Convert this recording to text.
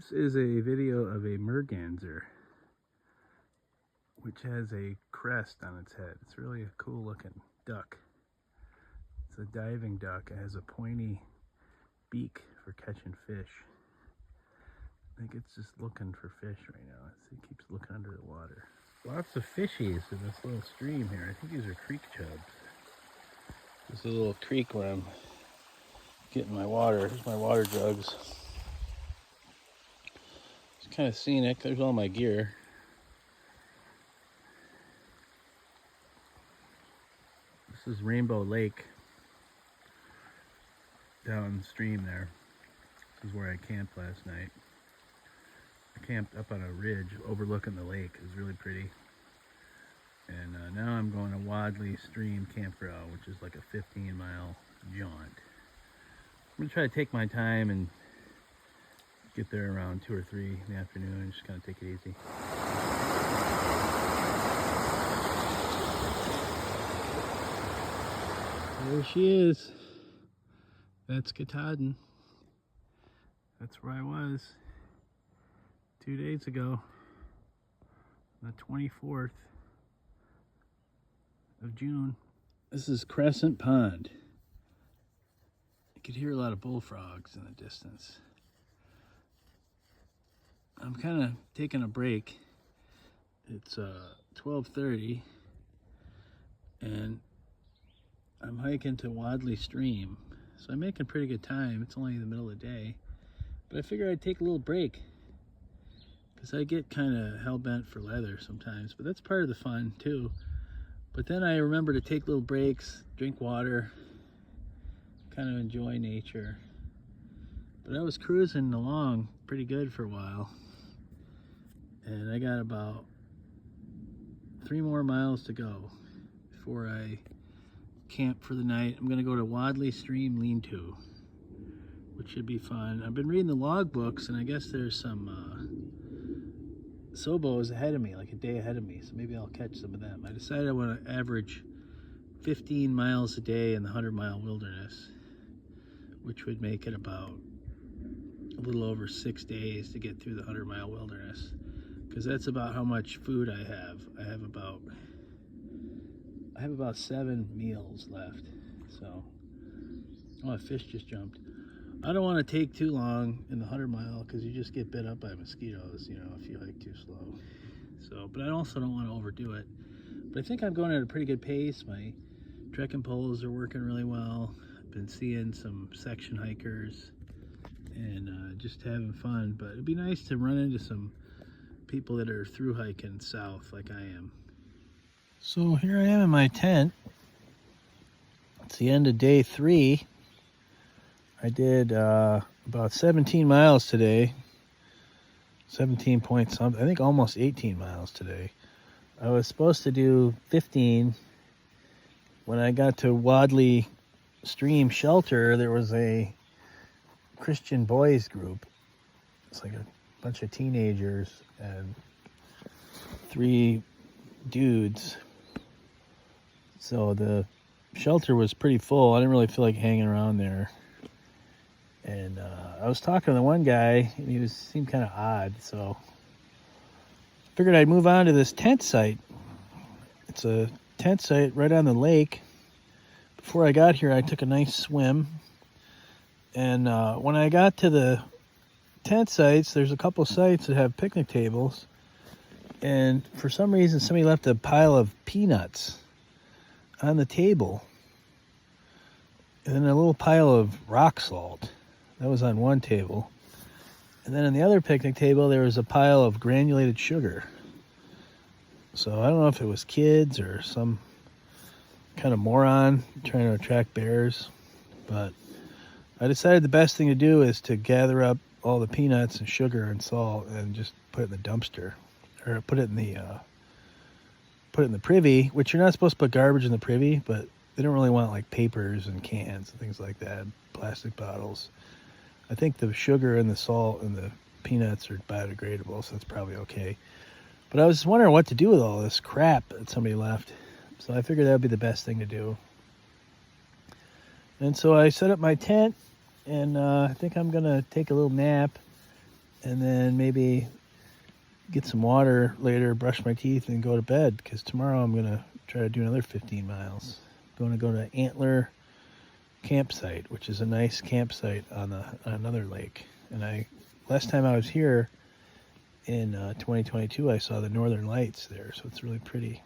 This is a video of a merganser, which has a crest on its head. It's really a cool looking duck. It's a diving duck. It has a pointy beak for catching fish. I think it's just looking for fish right now. It keeps looking under the water. Lots of fishies in this little stream here. I think these are creek chubs. This is a little creek where I'm getting my water. Here's my water jugs. It's kind of scenic. There's all my gear. This is Rainbow Lake downstream there. This is where I camped last night. I camped up on a ridge overlooking the lake. It was really pretty. And now I'm going to Wadley Stream Campground, which is like a 15-mile jaunt. I'm going to try to take my time and get there around 2 or 3 in the afternoon and just kind of take it easy. There she is. That's Katahdin. That's where I was 2 days ago, the 24th of June. This is Crescent Pond. You could hear a lot of bullfrogs in the distance. I'm kind of taking a break. It's 12:30 and I'm hiking to Wadley Stream. So I'm making pretty good time. It's only the middle of the day. But I figured I'd take a little break because I get kind of hell-bent for leather sometimes, but that's part of the fun too. But then I remember to take little breaks, drink water, kind of enjoy nature. But I was cruising along pretty good for a while, and I got about 3 more miles to go before I camp for the night. I'm gonna go to Wadley Stream Lean-To, which should be fun. I've been reading the log books, and I guess there's some Sobos ahead of me, like a day ahead of me, so maybe I'll catch some of them. I decided I want to average 15 miles a day in the 100-mile wilderness, which would make it about a little over 6 days to get through the 100-mile wilderness, because that's about how much food I have. I have about 7 meals left. So, oh, a fish just jumped. I don't want to take too long in the 100-mile because you just get bit up by mosquitoes, you know, if you hike too slow. So, but I also don't want to overdo it. But I think I'm going at a pretty good pace. My trekking poles are working really well. I've been seeing some section hikers and just having fun. But it'd be nice to run into some people that are through hiking south like I am. So here I am in my tent. It's the end of day 3. I did about 17 miles today. 17 point something. I think almost 18 miles today. I was supposed to do 15. When I got to Wadley Stream Shelter, there was a Christian boys group. It's like a bunch of teenagers and 3 dudes. So the shelter was pretty full. I didn't really feel like hanging around there. And I was talking to the one guy, and he seemed kind of odd, so I figured I'd move on to this tent site. It's a tent site right on the lake. Before I got here, I took a nice swim. And when I got to the tent sites, there's a couple sites that have picnic tables. And for some reason, somebody left a pile of peanuts on the table. And then a little pile of rock salt. That was on one table. And then on the other picnic table, there was a pile of granulated sugar. So I don't know if it was kids or some kind of moron trying to attract bears. But I decided the best thing to do is to gather up all the peanuts and sugar and salt and just put it in the dumpster. Or put it in the privy, which you're not supposed to put garbage in the privy, but they don't really want like papers and cans and things like that, plastic bottles. I think the sugar and the salt and the peanuts are biodegradable, so that's probably okay. But I was just wondering what to do with all this crap that somebody left. So I figured that would be the best thing to do. And so I set up my tent, and I think I'm going to take a little nap and then maybe get some water later, brush my teeth, and go to bed, because tomorrow I'm going to try to do another 15 miles. I'm going to go to Antler Campsite, which is a nice campsite on another lake. And last time I was here in 2022, I saw the northern lights there, so it's really pretty.